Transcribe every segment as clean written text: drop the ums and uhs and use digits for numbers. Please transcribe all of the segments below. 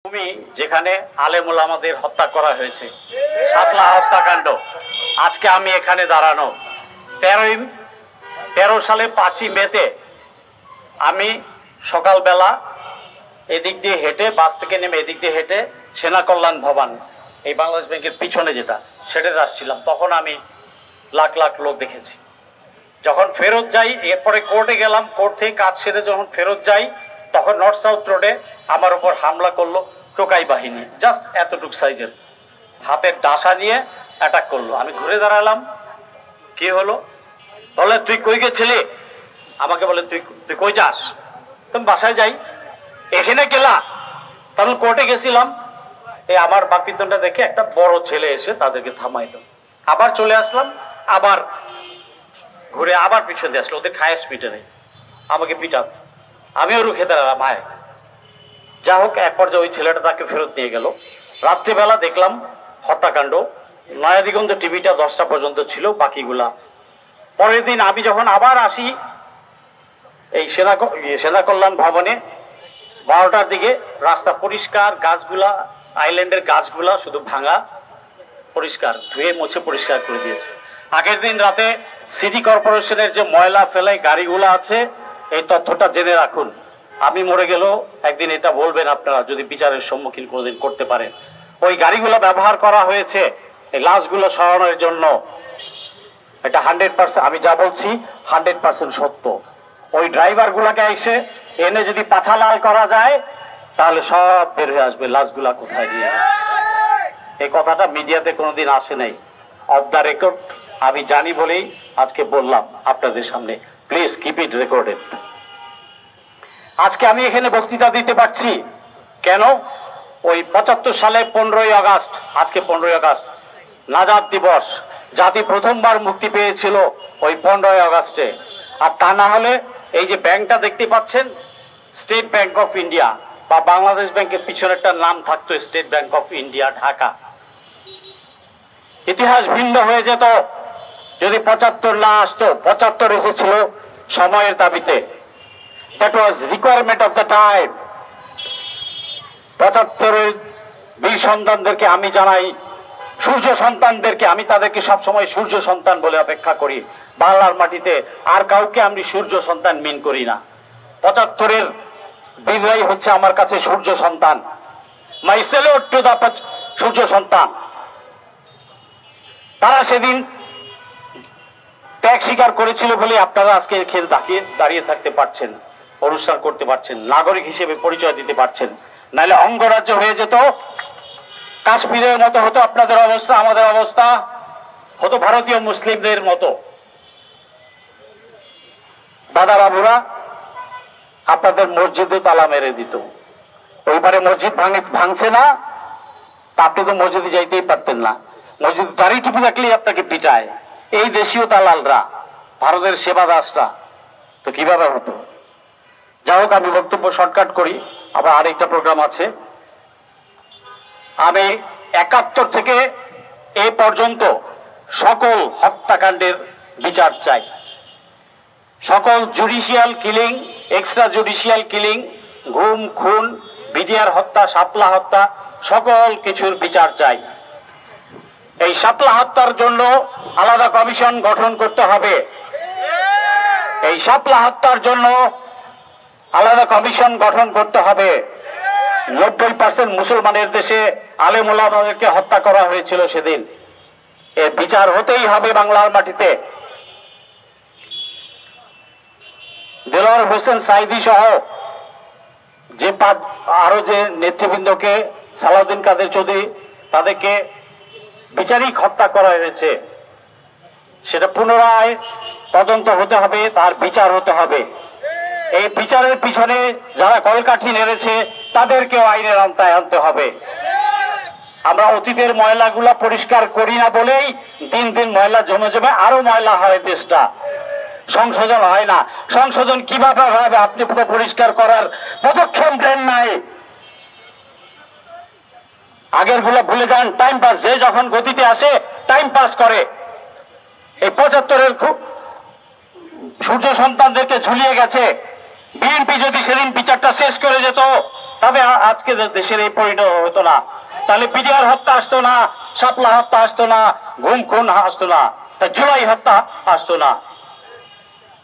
ভূমি যেখানে আলেম ওলামাদের হত্যা করা হয়েছে, শাপলা হত্যাকাণ্ড। আজকে আমি এখানে দাঁড়ানো 13 সালে 5ই মেতে আমি সকালবেলা এদিক দিয়ে হেঁটে, বাস থেকে নেমে এদিক দিয়ে হেঁটে সেনা কল্যাণ ভবন, এই বাংলাদেশ ব্যাংকের পিছনে যেটা, সেটা আসছিলাম। তখন আমি লাখ লাখ লোক দেখেছি। যখন ফেরত যাই, এরপরে কোর্টে গেলাম, কোর্ট থেকে কাজ সেরে যখন ফেরত যাই, তখন নর্থ সাউথ রোডে আমার উপর হামলা করলো টোকাই বাহিনী, জাস্ট এতটুক সাইজের, হাতের ডাসা নিয়ে অ্যাটাক করলো। আমি ঘুরে দাঁড়ালাম, কি হলো? বলে তুই কই গেছিলি? আমাকে বলে তুই কই যাস? তুমি বাসায় যাই। এখানে গেলা? তখন কোর্টে গেছিলাম। এই আমার বাকিতনটা দেখে একটা বড় ছেলে এসে তাদেরকে থামাইলো। আবার চলে আসলাম, আবার ঘুরে আবার পিছনে আসলো, ওদের খায়েস পিটে নেই, আমাকে পিটাত। আমিও রুখে দাঁড়ালাম। আয়, যা হোক, এক পর্যায়ে ওই ছেলেটা তাকে ফেরত নিয়ে গেল। রাত্রিবেলা দেখলাম হত্যাকাণ্ড। নয়াদিগন্ত টিভিটা 10টা পর্যন্ত ছিল, বাকিগুলা পরের দিন। আমি যখন আবার আসি এই সেনা কল্যাণ ভবনে 12টার দিকে, রাস্তা পরিষ্কার, গাছগুলা, আইল্যান্ডের গাছগুলা শুধু ভাঙা, পরিষ্কার ধুয়ে মুছে পরিষ্কার করে দিয়েছে। আগের দিন রাতে সিটি কর্পোরেশনের যে ময়লা ফেলাই গাড়িগুলো আছে, এই তথ্যটা জেনে রাখুন। আমি মরে গেলেও একদিন এটা বলবেন আপনারা, যদি বিচারের সম্মুখীন কোনোদিন করতে পারেন। ওই গাড়িগুলো ব্যবহার করা হয়েছে এই লাশগুলো সরানোর জন্য। এটা 100%, আমি যা বলছি 100% সত্য। ওই ড্রাইভার গুলাকে এসে এনে যদি পাছা লাল করা যায়, তাহলে সব বের হয়ে আসবে লাশগুলা কোথায় গিয়ে। এই কথাটা মিডিয়াতে কোনোদিন আসে নাই, অফ দ্য রেকর্ড আমি জানি বলেই আজকে বললাম আপনাদের সামনে। Please keep it recorded. আজকে আমি এখানে বক্তৃতা দিতে পারছি কেন? ওই 75 সালে 15ই আগস্ট, আজকে 15ই আগস্ট নাজাত দিবস, জাতি প্রথমবার মুক্তি পেয়েছিল ওই 15ই আগস্টে। আর তা না হলে এই যে ব্যাংকটা দেখতে পাচ্ছেন, স্টেট ব্যাংক অফ ইন্ডিয়া বা বাংলাদেশ ব্যাংকের পিছনে একটা নাম থাকতো, state bank of India Dhaka, ইতিহাস ভিন্ন হয়ে যেত যদি 75 না আসতো। 75 এসেছিল সময়ের দাবিতে, that was requirement of the time. 75-এর বীর সন্তানদেরকে আমি জানাই, সূর্য সন্তানদেরকে, আমি তাদেরকে সবসময় সূর্য সন্তান বলে অপেক্ষা করি। বাংলার মাটিতে আর কাউকে আমি সূর্য সন্তান মিন করি না। 75-এর বীররাই হচ্ছে আমার কাছে সূর্য সন্তান। মাই স্যালুট টু দা সূর্য সন্তান। তারা সেদিন ত্যাগ স্বীকার করেছিল বলে আপনারা আজকে দাঁড়িয়ে থাকতে পারছেন, অনুষ্ঠান করতে পারছেন, নাগরিক হিসেবে পরিচয় দিতে পারছেন। নাহলে অঙ্গরাজ্য হয়ে যেত, কাশ্মীরের মতো হতো আপনাদের অবস্থা, আমাদের অবস্থা হতো ভারতীয় মুসলিমদের মতো। দাদা বাবুরা আপনাদের মসজিদে তালা মেরে দিত। ওইবারে মসজিদ ভাঙছে না, তা আপনি তো মসজিদে যাইতেই পারতেন না। মসজিদ দাঁড়িয়ে টুপি রাখলেই আপনাকে পিটায় এই দেশীয় দালালরা, ভারতের সেবা দাসরা। তো কিভাবে হতো? যাই হোক, আমি বক্তব্য শর্টকাট করি, আবার আরেকটা প্রোগ্রাম আছে। আমি 71 থেকে এ পর্যন্ত সকল হত্যাকাণ্ডের বিচার চাই। সকল judicial killing, extra judicial killing, গুম খুন, বিডিআর হত্যা, শাপলা হত্যা, সকল কিছুর বিচার চাই। এই শাপলা হত্যার জন্য আলাদা কমিশন গঠন করতে হবে। এই শাপলা হত্যার জন্য আলাদা কমিশন গঠন করতে হবে। 90% মুসলমানের দেশে আলেম ওলামাদেরকে হত্যা করা হয়েছিল সেদিন। এর বিচার হতেই হবে বাংলার মাটিতে। দেলোয়ার হোসেন সাইদি সহ যে আরো যে নেতৃবৃন্দকে, সালাউদ্দিন কাদের চৌধুরী, তাদেরকে বিচারিক হত্যা করা হয়েছে, সেটা পুনরায় তদন্ত হতে হবে, তার বিচার হতে হবে। এই বিচারের পিছনে যারা কলকাঠি নেড়েছে তাদেরকেও আইনের আওতায় আনতে হবে। আমরা অতীতের ময়লাগুলা পরিষ্কার করি না বলেই দিন দিন ময়লা জমে জমে আরো ময়লা হয়, দেশটা সংশোধন হয় না। সংশোধন কিভাবে হবে? আপনি পরিষ্কার করার পদক্ষেপ দেন নাই। আগের গুলো ভুলে যান, টাইম পাস, যে যখন গতিতে আসে টাইম পাস করে। এই 75-এর সূর্য সন্তানদেরকে ঝুলিয়ে গেছে বিএনপি যদি সেদিন বিচারটা শেষ করে যেত, তবে আজকে দেশের এই পরিণত হতো না। তাহলে বিডিআর হত্যা আসতো না, শাপলা হত্যা আসতো না, গুম খুন আসতো না, জুলাই হত্যা আসতো না।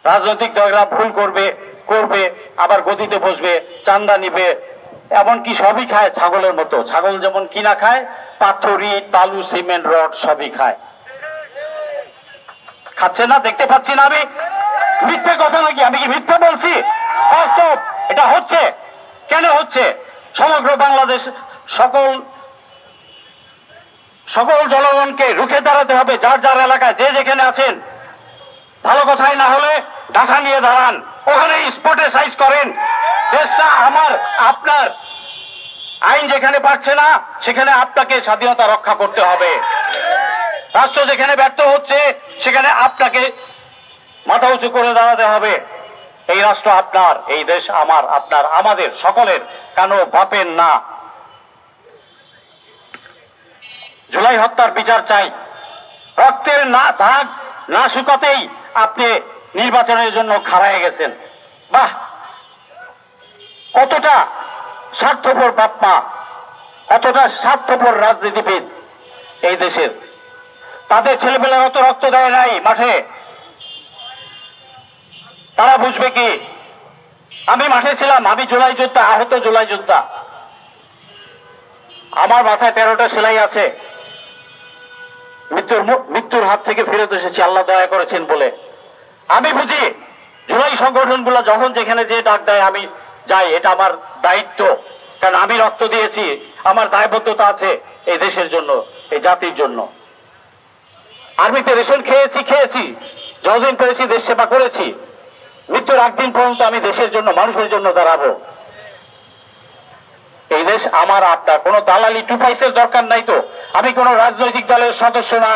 রাজনৈতিক দলরা ভুল করবে করবে, আবার গদিতে বসবে, চান্দা নিবে, এমনকি সবই খায় ছাগলের মতো। ছাগল যেমন কিনা খায়, পাথর, ইট, বালু, সিমেন্ট, রড সবই খায়। খাচ্ছে না? দেখতে পাচ্ছি না আমি? মিথ্যে কথা নাকি? আমি কি মিথ্যে বলছি? বাস্তব, এটা হচ্ছে। কেন হচ্ছে? সমগ্র বাংলাদেশ সকল জনগণকে রুখে দাঁড়াতে হবে। যার যার এলাকায় যে যেখানে আছেন, ভালো কথাই না হলে ডাসা নিয়ে দাঁড়ান, ওখানে স্পটে সাইজ করেন। দেশটা আমার, আপনার। আইন যেখানে পারছে না, সেখানে আপনাকে স্বাধীনতা রক্ষা করতে হবে। রাষ্ট্র যেখানে ব্যর্থ হচ্ছে, সেখানে আপনাকে মাথা উঁচু করে দাঁড়াতে হবে। এই রাষ্ট্র আপনার, এই দেশ আমার, আপনার, আমাদের সকলের, কানো বাপের না। জুলাই হত্যার বিচার চাই। রক্তের না দাগ না শুকাতেই আপনি নির্বাচনের জন্য খাড়ায় গেছেন। বাহ, কতটা স্বার্থপর বাপ মা, কতটা স্বার্থপর রাজনীতিবিদ এই দেশের। তাদের ছেলেমেয়েরা তো রক্ত দেয় নাই মাঠে, তারা বুঝবে কি? আমি মাঠে ছিলাম, আমি জুলাই যোদ্ধা, আহত জুলাই যোদ্ধা। আমার মাথায় 13টা সেলাই আছে। মৃত্যুর হাত থেকে ফেরত এসেছি আল্লাহ দয়া করেছেন বলে। আমি বুঝি জুলাই সংগঠনগুলো যখন যেখানে যে ডাক দেয় আমি যাই, এটা আমার দায়িত্ব। কারণ আমি রক্ত দিয়েছি, আমার দায়বদ্ধতা আছে এই দেশের জন্য, এই জাতির জন্য। আর্মিতে রেশন খেয়েছি, যতদিন পেরেছি দেশ সেবা করেছি। মৃত্যুর একদিন পর্যন্ত আমি দেশের জন্য, মানুষের জন্য দাঁড়াবো। এই দেশ আমার, আপনার। কোনো দালালি 2 পয়সার দরকার নাই তো। আমি কোনো রাজনৈতিক দলের সদস্য না,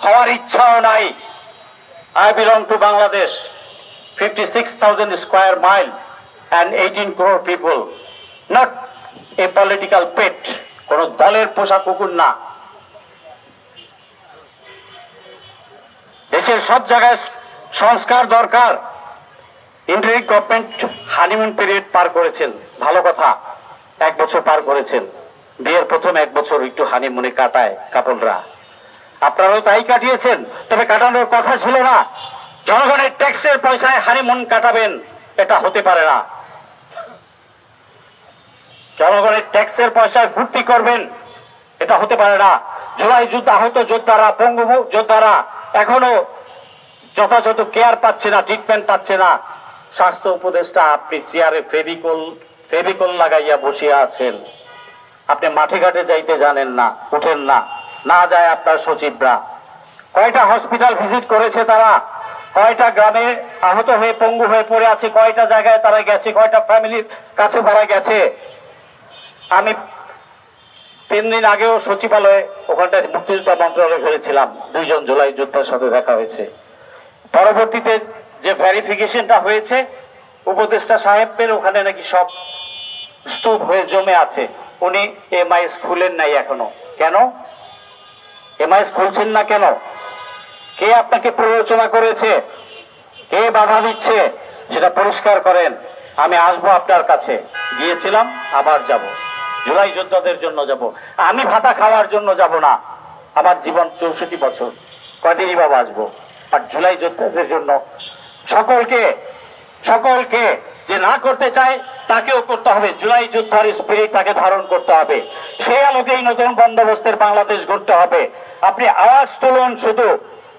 হওয়ার ইচ্ছাও নাই। I belong to Bangladesh, 56,000 square mile and 18 crore people, not a political pet, কোন দলের পোষা কুকুর না। দেশের সব জায়গায় সংস্কার দরকার। ইন্টারিম গভর্নমেন্ট হানিমুন পিরিয়ড পার করেছেন, ভালো কথা। 1 বছর পার করেছেন। বিয়ের প্রথম 1 বছর একটু হানিমুনে কাটায় কাপলরা, আপনারাও তাই কাটিয়েছেন। তবে কাটানোর কথা ছিল না। জনগণের ট্যাক্সের পয়সায় হানিমুন কাটাবেন, এটা হতে পারে না। জনগণের ট্যাক্সের পয়সায় ফুর্তি করবেন, এটা হতে পারে না। জুলাই যুদ্ধ আহত যোদ্ধারা, পঙ্গু যোদ্ধারা এখনো যথাযথ কেয়ার পাচ্ছে না, ট্রিটমেন্ট পাচ্ছে না। স্বাস্থ্য উপদেষ্টা, আপনি চেয়ারে ফেভিকল লাগাইয়া বসিয়া আছেন। আপনি মাঠে ঘাটে যাইতে জানেন না, উঠেন না, না যায় আপনার সচিবরা। কয়টা হসপিটাল ভিজিট করেছে তারা? কয়টা গ্রামে আহত হয়ে পঙ্গু হয়ে পড়ে আছে? কয়টা জায়গায় তারা গেছে? কয়টা ফ্যামিলির কাছে তারা গেছে? আমি 3 দিন আগেও সচিবালয়ে, ওখানটায় মুক্তিযোদ্ধা মন্ত্রণালয়ে ঘুরেছিলাম। 2 জন জুলাই যোদ্ধার সাথে দেখা হয়েছে। পরবর্তীতে যে ভেরিফিকেশনটা হয়েছে, উপদেষ্টা সাহেবের ওখানে নাকি সব স্তূপ হয়ে জমে আছে। উনি এমআইএস খুলেন নাই এখনো। কেন এমআইএস খুলছেন না কেন? কে আপনাকে প্ররোচনা করেছে? কে বাধা দিচ্ছে? সেটা পরিষ্কার করেন। আমি আসবো আপনার কাছে, গিয়েছিলাম, আবার যাব। জুলাই যোদ্ধাদের জন্য যাব। আমি ভাতা খাওয়ার জন্য যাব না। আমার জীবন 64 বছর, কয়দিনই বা বাঁচবো। আর জুলাই যোদ্ধাদের জন্য সকলকে যে না করতে চায় তাকেও করতে হবে। জুলাই যোদ্ধার স্পিরিট তাকে ধারণ করতে হবে। সেই আলোকেই নতুন বন্দোবস্তের বাংলাদেশ গড়তে হবে। আপনি আওয়াজ তুলুন শুধু,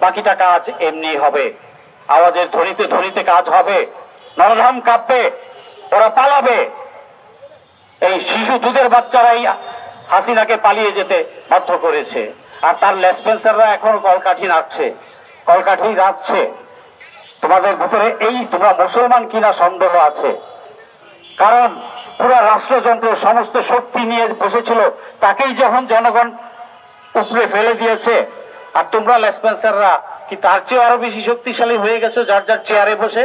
বাকিটা কাজ এমনি হবে। আওয়াজের ধ্বনিতে ধ্বনিতে কাজ হবে। নরধাম কাঁপবে, ওরা পালাবে। এই শিশু দুধের বাচ্চারাই হাসিনাকে পালিয়ে যেতে বাধ্য করেছে। আর তার লেসপেন্সাররা এখন কলকাঠি রাখছে। তোমাদের ভিতরে এই তোমরা মুসলমান কিনা সন্দেহ আছে। কারণ পুরা রাষ্ট্রযন্ত্র সমস্ত শক্তি নিয়ে বসেছিল, তাকেই যখন জনগণ উপরে ফেলে দিয়েছে, আর তোমরা লেসপেন্সাররা কি তার চেয়ে আরো বেশি শক্তিশালী হয়ে গেছো যার যার চেয়ারে বসে?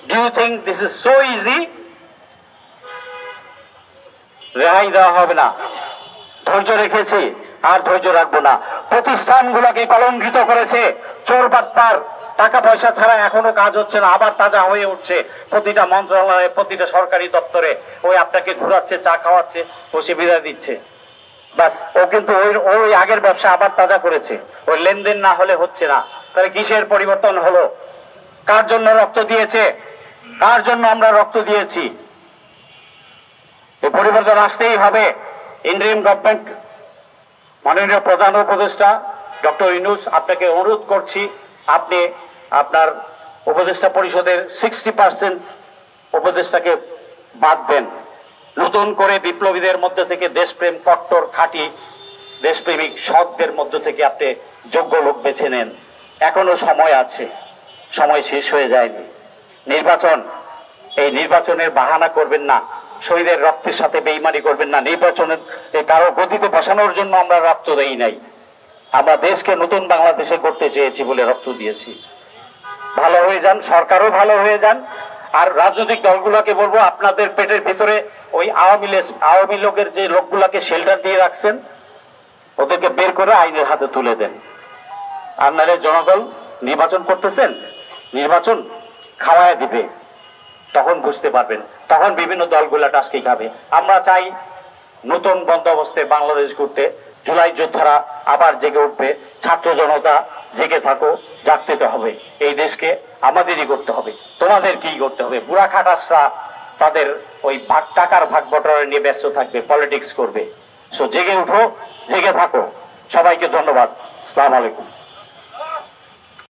Do you think this is so easy? রেহাই দেওয়া হবে না। ধৈর্য রেখেছি, আর ধৈর্য রাখবো না। প্রতিষ্ঠানগুলোকে কলঙ্কিত করেছে চোর বাটপার টাকা পয়সা ছাড়া এখনো কাজ হচ্ছে না, আবার তাজা হয়ে উঠছে প্রতিটা মন্ত্রণালয়ে, প্রতিটা সরকারি দপ্তরে। ওই আপনাকে ঘুরাচ্ছে, চা খাওয়াচ্ছে, বসে বিদায় দিচ্ছে, বাস। ও কিন্তু ওই আগের ব্যবসা আবার তাজা করেছে। ওই লেনদেন না হলে হচ্ছে না। তাহলে কিসের পরিবর্তন হলো? কার জন্য রক্ত দিয়েছে? কার জন্য আমরা রক্ত দিয়েছি? এই পরিবর্তন আসতেই হবে। ইন্টারিম গভর্নমেন্ট, মাননীয় প্রধান উপদেষ্টা ডক্টর ইউনূস, আপনাকে অনুরোধ করছি, আপনি আপনার উপদেষ্টা পরিষদের 60% উপদেষ্টাকে বাদ দেন। নতুন করে বিপ্লবীদের মধ্যে থেকে, দেশপ্রেম, কট্টর খাঁটি দেশপ্রেমিক সৎদের মধ্য থেকে আপনি যোগ্য লোক বেছে নেন। এখনো সময় আছে, সময় শেষ হয়ে যায়নি। নির্বাচন, এই নির্বাচনের বাহানা করবেন না, শহীদের রক্তের সাথে বেইমানি করবেন না। নির্বাচনের কারো গতিতে বসানোর জন্য আমরা রক্ত দেই নাই, আমরা দেশকে নতুন বাংলাদেশে করতে চেয়েছি বলে রক্ত দিয়েছি। ভালো হয়ে যান, সরকারও ভালো হয়ে যান। আর রাজনৈতিক দলগুলোকে বলবো, আপনাদের পেটের ভিতরে ওই আওয়ামী লীগের যে লোকগুলাকে শেল্টার দিয়ে রাখছেন, ওদেরকে বের করে আইনের হাতে তুলে দেন। আর নাহলে জনগণ নির্বাচন করতেছেন, নির্বাচন খাওয়ায় দিবে, তখন বুঝতে পারবেন, তখন বিভিন্ন দলগুলা টাস্কি খাবে। আমরা চাই নতুন বন্দোবস্তে বাংলাদেশ করতে। জুলাই যোদ্ধারা আবার জেগে উঠবে, ছাত্র জনতা জেগে থাকো, জাগতে হবে। এই দেশকে আমাদেরই করতে হবে, তোমাদের কি করতে হবে? বুড়া খাটাসরা তাদের ওই টাকার ভাগ বটরা নিয়ে ব্যস্ত থাকবে, পলিটিক্স করবে। সো জেগে উঠো, জেগে থাকো। সবাইকে ধন্যবাদ। আসসালামু আলাইকুম।